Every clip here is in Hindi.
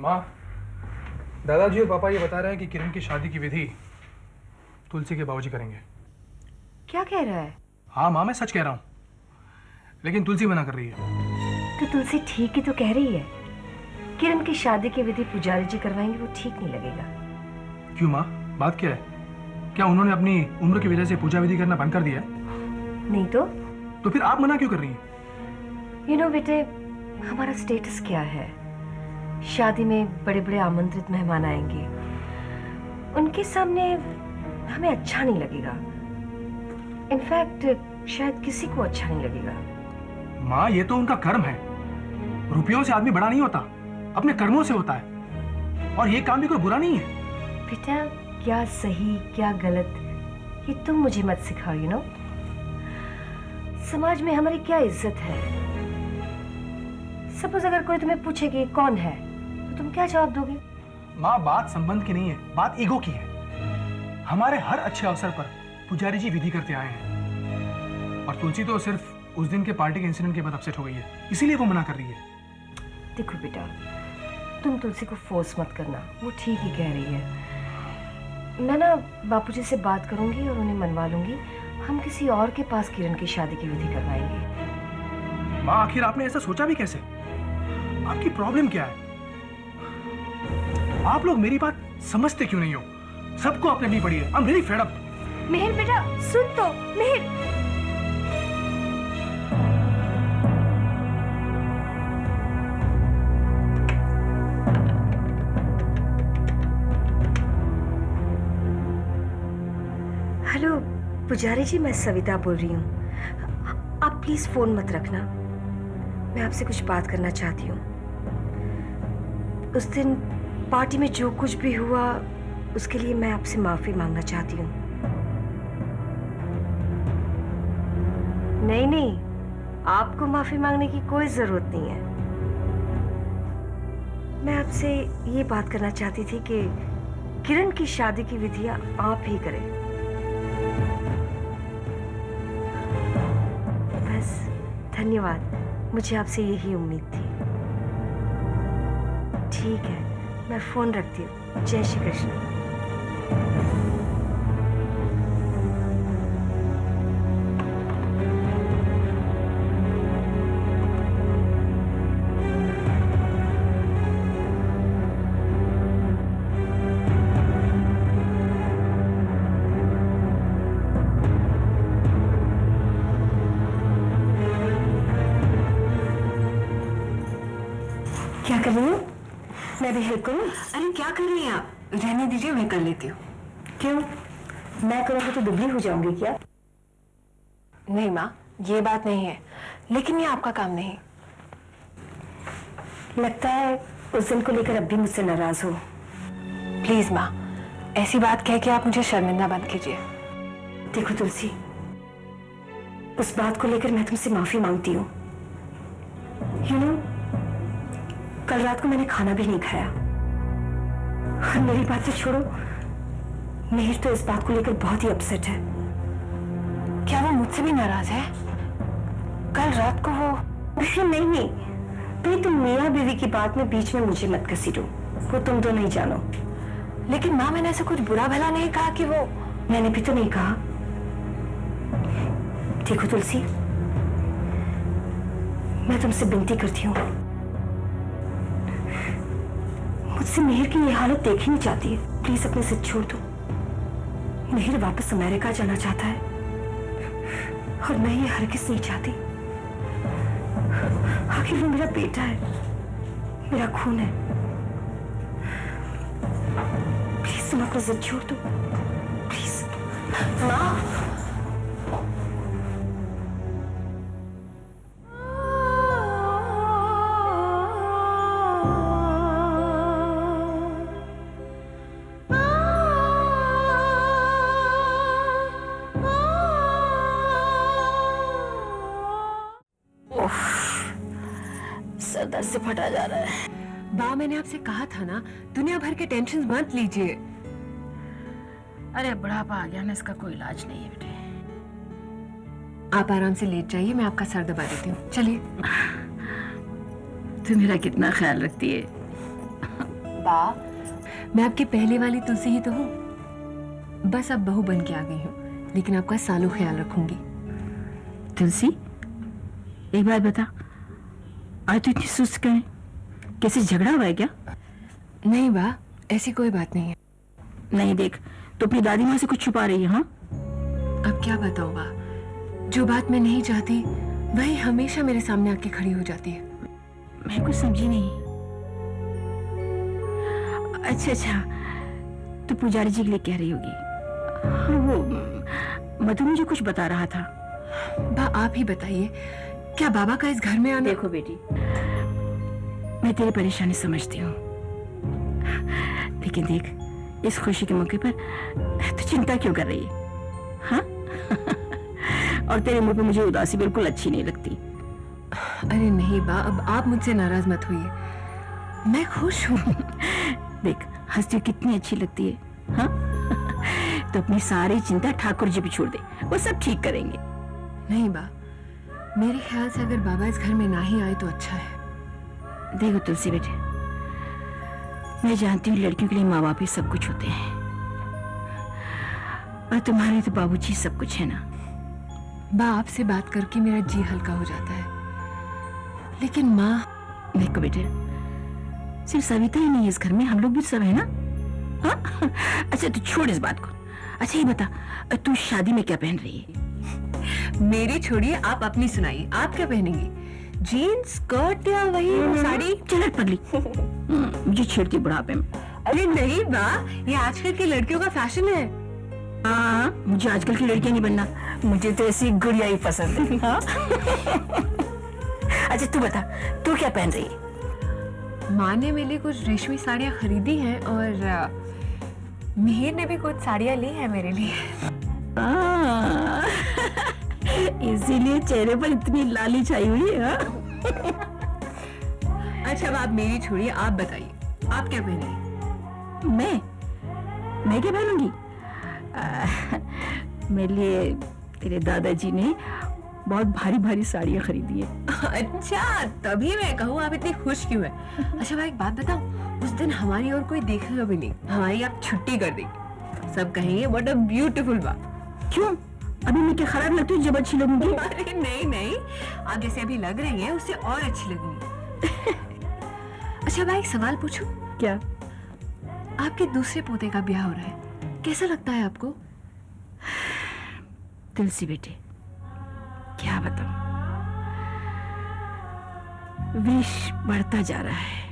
माँ, दादाजी और पापा ये बता रहे हैं कि किरण की शादी की विधि तुलसी के बाबूजी करेंगे। क्या कह रहा है? हाँ माँ, मैं सच कह रहा हूँ, लेकिन तुलसी मना कर रही है। तो तुलसी ठीक ही तो कह रही है। किरण की शादी की विधि पुजारी जी करवाएंगे, वो ठीक नहीं लगेगा। क्यों माँ, बात क्या है? क्या उन्होंने अपनी उम्र की वजह से पूजा विधि करना बंद कर दिया है? नहीं तो फिर आप मना क्यों कर रही हैं? यू नो बेटे, हमारा स्टेटस क्या है? शादी में बड़े बड़े आमंत्रित मेहमान आएंगे, उनके सामने हमें अच्छा नहीं लगेगा। इनफैक्ट शायद किसी को अच्छा नहीं लगेगा। माँ, ये तो उनका कर्म है। रुपयों से आदमी बड़ा नहीं होता, अपने कर्मों से होता है। और ये काम भी कोई बुरा नहीं है। बेटा, क्या सही क्या गलत ये तुम मुझे मत सिखाओ। यू नो, समाज में हमारी क्या इज्जत है। सपोज अगर कोई तुम्हें पूछे कि कौन है, तो तुम क्या जवाब दोगे? माँ, बात संबंध की नहीं है, बात ईगो की है। हमारे हर अच्छे अवसर पर पुजारी जी विधि करते आए हैं, और तुलसी तो सिर्फ उस दिन के पार्टी के इंसिडेंट के बाद अपसेट हो गई है, इसीलिए वो मना कर रही है। देखो बेटा, तुम तुलसी को फोर्स मत करना, वो ठीक ही कह रही है। मैं ना बापूजी से बात करूंगी और उन्हें मनवा लूंगी। हम किसी और के पास किरण की शादी की विधि करवाएंगे। माँ, आखिर आपने ऐसा सोचा भी कैसे? आपकी प्रॉब्लम क्या है? आप लोग मेरी बात समझते क्यों नहीं हो? सबको अपने भी पड़ी है। I'm really fed up। मेहर बेटा, सुन तो। मेहर, हेलो पुजारी जी, मैं सविता बोल रही हूँ। आप प्लीज फोन मत रखना, मैं आपसे कुछ बात करना चाहती हूँ। उस दिन पार्टी में जो कुछ भी हुआ उसके लिए मैं आपसे माफी मांगना चाहती हूँ। नहीं नहीं, आपको माफी मांगने की कोई जरूरत नहीं है। मैं आपसे ये बात करना चाहती थी कि किरण की शादी की विधियां आप ही करें। बस, धन्यवाद, मुझे आपसे यही उम्मीद थी। ठीक है, मैं फोन रखती हूँ। जय श्री कृष्ण। क्या कर रही हो? मैं भी हेल्प करूं? अरे क्या कर रही हैं आप? रहने दीजिए, मैं कर लेती हूँ। क्यों? मैं करूंगी तो दुबली हो जाऊंगी क्या? नहीं माँ, ये बात नहीं है, लेकिन ये आपका काम नहीं। लगता है उस दिन को लेकर अब भी मुझसे नाराज हो। प्लीज माँ, ऐसी बात कह के आप मुझे शर्मिंदा मत कीजिए। देखो तुलसी, उस बात को लेकर मैं तुमसे माफी मांगती हूँ। यू नो, कल रात को मैंने खाना भी नहीं खाया। और मेरी बात तो छोड़ो, मेहर तो इस बात को लेकर बहुत ही अपसेट है। क्या वो मुझसे भी नाराज है? कल रात को वो... नहीं नहीं, भाई तुम मियाँ बीवी की बात में बीच में मुझे मत घसीटो, वो तुम तो नहीं जानो। लेकिन माँ, मैंने ऐसा कुछ बुरा भला नहीं कहा कि वो... मैंने भी तो नहीं कहा। देखो तुलसी, मैं तुमसे विनती करती हूँ, मुझसे मेहर की ये हालत देखी नहीं चाहती है। प्लीज अपने से छोड़ दो। मेहर वापस अमेरिका जाना चाहता है और मैं ये हरगिज़ नहीं चाहती। आखिर वो मेरा बेटा है, मेरा खून है। प्लीज तुम अपनी जिद छोड़ दो, प्लीज। माँ, सर से फटा जा रहा है। माँ, मैंने आपसे कहा था ना, दुनिया भर के टेंशन मत लीजिए। अरे बुढ़ापा आ गया ना, इसका कोई इलाज नहीं है बेटे। आप आराम से लेट जाइए, मैं आपका सर दबा देती हूँ। चलिए। तू मेरा कितना ख्याल रखती है। बा, मैं आपकी पहले वाली तुलसी ही तो हूँ। बस अब बहू बन के आ गई हूँ, लेकिन आपका सालों ख्याल रखूंगी। तुलसी, एक बात बता, आज तो इतनी सुस्त क्यों है? कैसे झगड़ा हुआ है क्या? नहीं बा, ऐसी कोई बात नहीं है। नहीं देख, तो अपनी दादी माँ से कुछ छुपा रही है? हाँ, अब क्या बताऊँ बा, जो बात मैं नहीं चाहती वही हमेशा मेरे सामने आके खड़ी हो जाती है। मैं कुछ समझी नहीं। अच्छा, तो पुजारी जी के लिए कह रही होगी। हाँ, वो मधु मुझे कुछ बता रहा था। बा आप ही बताइए, क्या बाबा का इस घर में आना? देखो बेटी, मैं तेरी परेशानी समझती हूँ, लेकिन देख, इस खुशी के मौके पर तो चिंता क्यों कर रही है? हाँ? और तेरे मुंह पे मुझे उदासी बिल्कुल अच्छी नहीं लगती। अरे नहीं बा, अब आप मुझसे नाराज मत होइए, मैं खुश हूँ। देख, हंसती हुई कितनी अच्छी लगती है। हाँ? तो अपनी सारी चिंता ठाकुर जी पे छोड़ दे, वो सब ठीक करेंगे। नहीं बा, मेरे ख्याल से अगर बाबा इस घर में ना ही आए तो अच्छा है। देखो तुलसी बेटे, मैं जानती हूँ लड़कियों के लिए माँ बाप ही सब कुछ होते हैं, और तुम्हारे तो बाबूजी सब कुछ है ना। बा, आपसे बात करके मेरा जी हल्का हो जाता है, लेकिन माँ। देखो बेटे, सिर्फ सविता ही नहीं है इस घर में, हम लोग भी सब है ना। हाँ? अच्छा, तू छोड़ इस बात को। अच्छा ये बता, तू शादी में क्या पहन रही है? मेरी छोड़िए, आप अपनी सुनाइए, आप क्या पहनेंगी? जीन्स, स्कर्ट या वही साड़ी? चलट पगली, मुझे छेड़ती बुढ़ापे में। अरे नहीं बा, ये आजकल की लड़कियों का फैशन है। हाँ, मुझे आजकल की लड़कियां नहीं बनना, मुझे तो ऐसी गुड़िया ही पसंद है। हाँ? अच्छा तू बता, तू क्या पहन रही है? माँ ने मेरे लिए कुछ रेशमी साड़ियाँ खरीदी हैं, और मिहिर ने भी कुछ साड़ियाँ ली हैं मेरे लिए। इसीलिए चेहरे पर इतनी लाली छाई हुई है। अच्छा, अब आप मेरी छोड़िए, आप बताइए, आप क्या पहनेंगी? मैं क्या पहनूंगी? मेरे लिए तेरे दादाजी ने बहुत भारी भारी साड़ियाँ खरीदी है। अच्छा, तभी मैं कहूँ आप इतनी खुश क्यों है। अच्छा भाई, एक बात बताऊं, उस दिन हमारी और कोई देखेगा भी नहीं, हमारी आप छुट्टी कर देंगे, सब कहेंगे व्हाट अ ब्यूटीफुल बा। क्यों? अभी मैं क्या खराब लगती हूँ जब अच्छी लगूंगी? अरे नहीं, आप जैसे अभी लग रही हैं उससे और अच्छी लगूंगी। अच्छा भाई, एक सवाल पूछूं? क्या? आपके दूसरे पोते का ब्याह हो रहा है, कैसा लगता है आपको? तुलसी बेटे, क्या बताऊं, विष बढ़ता जा रहा है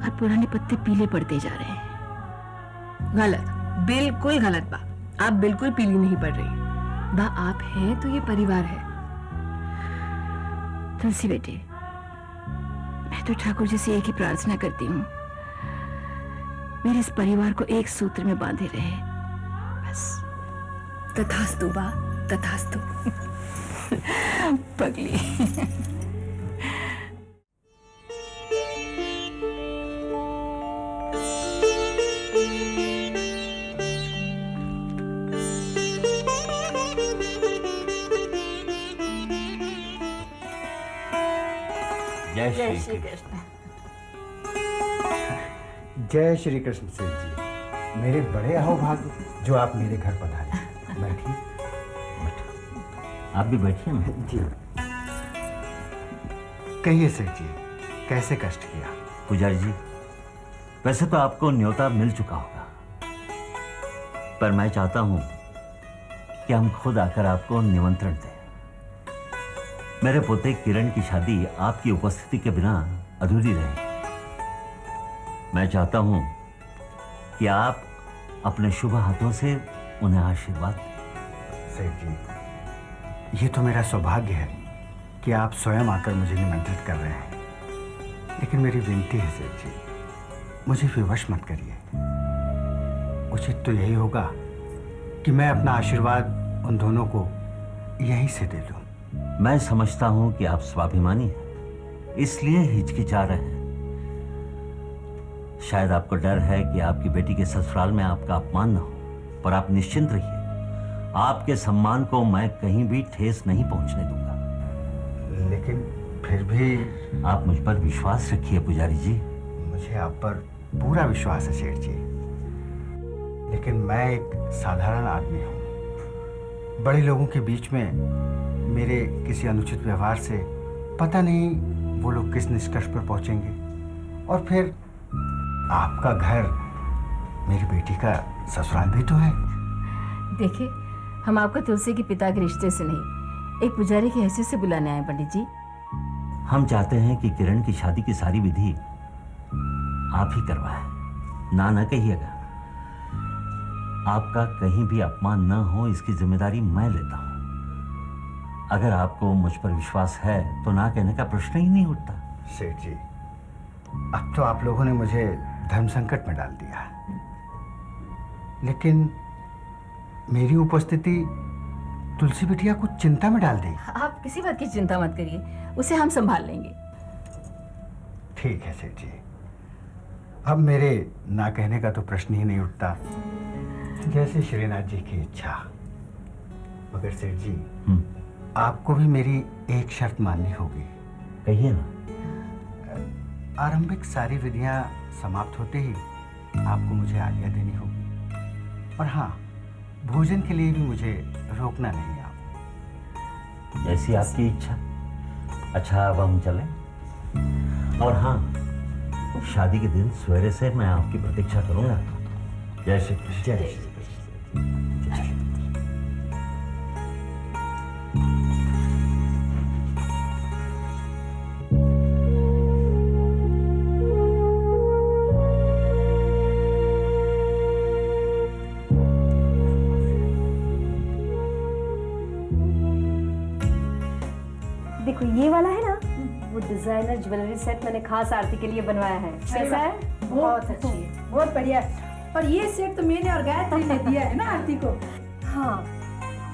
और पुराने पत्ते पीले पड़ते जा रहे हैं। गलत, बिल्कुल गलत बा, आप बिल्कुल पीली नहीं पड़ रही बा, आप हैं तो ये परिवार है। तुलसी बेटे, मैं तो ठाकुर जी से एक ही प्रार्थना करती हूँ, मेरे इस परिवार को एक सूत्र में बांधे रहे, बस। तथास्तु बा, तथास्तु। पगली। जय श्री कृष्ण। जय श्री कृष्ण सेठ जी, मेरे बड़े अहोभाग्य जो आप मेरे घर पधारे। बैठिए। आप भी बैठिए ना। जी। कहिए सेठ जी, कैसे कष्ट किया? पुजारी जी, वैसे तो आपको न्योता मिल चुका होगा, पर मैं चाहता हूं कि हम खुद आकर आपको निमंत्रण दें। मेरे पोते किरण की शादी आपकी उपस्थिति के बिना अधूरी रही। मैं चाहता हूं कि आप अपने शुभ हाथों से उन्हें आशीर्वाद दें। सेठ जी, ये तो मेरा सौभाग्य है कि आप स्वयं आकर मुझे निमंत्रित कर रहे हैं, लेकिन मेरी विनती है सेठ जी, मुझे विवश मत करिए। उचित तो यही होगा कि मैं अपना आशीर्वाद उन दोनों को यहीं से दे दूं। मैं समझता हूं कि आप स्वाभिमानी हैं, इसलिए हिचकिचा रहे हैं। शायद आपको डर है कि आपकी बेटी के ससुराल में आपका अपमान न हो, पर आप निश्चिंत रहिए, आपके सम्मान को मैं कहीं भी ठेस नहीं पहुंचने दूंगा। लेकिन फिर भी आप मुझ पर विश्वास रखिए पुजारी जी। मुझे आप पर पूरा विश्वास है सेठ जी, लेकिन मैं एक साधारण आदमी हूँ। बड़े लोगों के बीच में मेरे किसी अनुचित व्यवहार से पता नहीं वो लोग किस निष्कर्ष पर पहुँचेंगे, और फिर आपका घर मेरी बेटी का ससुराल भी तो है। देखिए, हम आपको तुलसी के पिता के रिश्ते से नहीं, एक पुजारी की हैसियत से बुलाने आए पंडित जी। हम चाहते हैं कि किरण की शादी की सारी विधि आप ही करवाएं। ना कहिएगा। आपका कहीं भी अपमान न हो, इसकी जिम्मेदारी मैं लेता हूं। अगर आपको मुझ पर विश्वास है तो ना कहने का प्रश्न ही नहीं उठता। सेठ जी, अब तो आप लोगों ने मुझे धर्म संकट में डाल दिया, लेकिन मेरी उपस्थिति तुलसी बिटिया को चिंता में डाल दी। आप किसी बात की चिंता मत करिए, उसे हम संभाल लेंगे। ठीक है सेठ जी, अब मेरे ना कहने का तो प्रश्न ही नहीं उठता, जैसे श्रीनाथ जी की इच्छा। मगर सेठ जी, आपको भी मेरी एक शर्त माननी होगी। कहिए ना। आरंभिक सारी विधियां समाप्त होते ही आपको मुझे आज्ञा देनी होगी, और हाँ, भोजन के लिए भी मुझे रोकना नहीं आप। जैसी आपकी इच्छा। अच्छा, अब हम चलें। और हाँ, शादी के दिन सवेरे से मैं आपकी प्रतीक्षा करूंगा। जय श्री कृष्ण। जय श्री कृष्ण। देखो, ये वाला है ना, वो डिजाइनर ज्वेलरी सेट मैंने खास आरती के लिए बनवाया है। कैसा है? बहुत अच्छी है, बहुत बढ़िया है। और ये सेट तो मैंने और गायत्री ने दिया है ना आरती को। हाँ,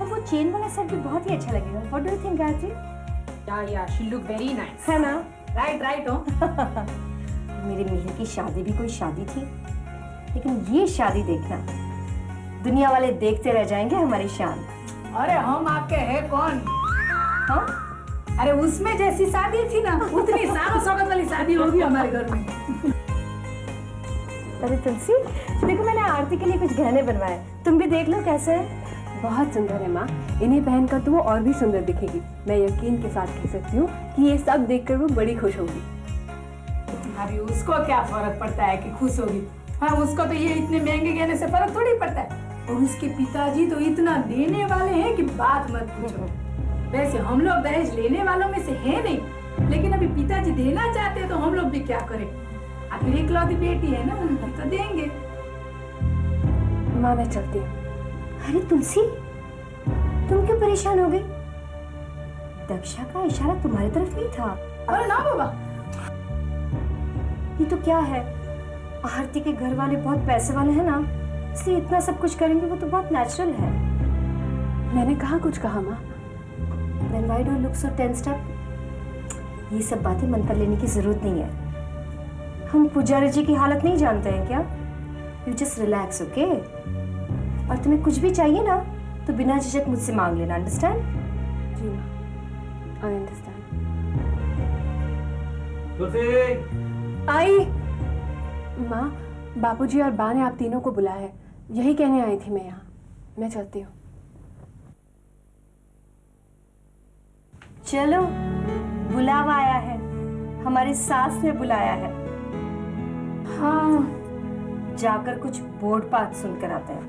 और वो चेन वाला सेट भी बहुत ही अच्छा लगेगा। What do you think Gayatri? या शी लुक वेरी नाइस। है ना? राइट हो। मेरे मिहिर की शादी भी कोई शादी थी, लेकिन ये शादी देखना, दुनिया वाले देखते रह जाएंगे हमारी शान। अरे हम आपके हैं कौन? हाँ? अरे उसमें जैसी शादी थी ना, उतनी सारा स्वागत वाली शादी होगी हमारे घर में। अरे तुलसी, देखो मैंने आरती के लिए कुछ गहने बनवाए, तुम भी देख लो कैसे है। बहुत सुंदर है माँ, इन्हें पहनकर तो वो और भी सुंदर दिखेगी। मैं यकीन के साथ कह सकती हूँ कि ये सब देखकर वो बड़ी खुश होगी। अभी उसको क्या फर्क पड़ता है कि खुश होगी? हाँ, उसको तो ये इतने महंगे गहने से फर्क थोड़ी पड़ता है। और उसके पिताजी तो इतना देने वाले हैं कि बात मत पूछो। वैसे हम लोग दहेज लेने वालों में से हैं नहीं, लेकिन अभी पिताजी देना चाहते हैं तो हम लोग भी क्या करें? आखिर इकलौती बेटी है ना, उनको तो देंगे। माँ मैं चलती हूँ। अरे तुलसी, तुम क्यों परेशान हो गई? दक्षा का इशारा तुम्हारी तरफ नहीं था। अरे ना बाबा, ये तो क्या है, आरती के घर वाले बहुत पैसे वाले हैं ना, इसलिए इतना सब कुछ करेंगे, वो तो बहुत नेचुरल है। मैंने कहाँ कुछ कहा माँ? Then why do you look so tensed up? ये सब बातें मन पर लेने की जरूरत नहीं है। हम पुजारी जी की हालत नहीं जानते हैं क्या? You just relax, okay? और तुम्हें कुछ भी चाहिए ना, तो बिना झिझक मुझसे मांग लेना, अंडरस्टैंड? जी माँ, आई अंडरस्टैंड। आई। माँ, बापूजी और बा ने आप तीनों को बुलाया है, यही कहने आई थी मैं यहाँ। मैं चलती हूँ। चलो, बुलावा आया है, हमारी सास ने बुलाया है। हाँ, जाकर कुछ बोर्ड पाठ सुनकर आते हैं।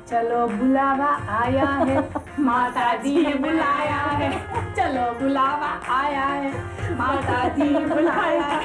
चलो बुलावा आया है, माता जी ने बुलाया है। चलो बुलावा आया है, माता जी ने बुलाया है।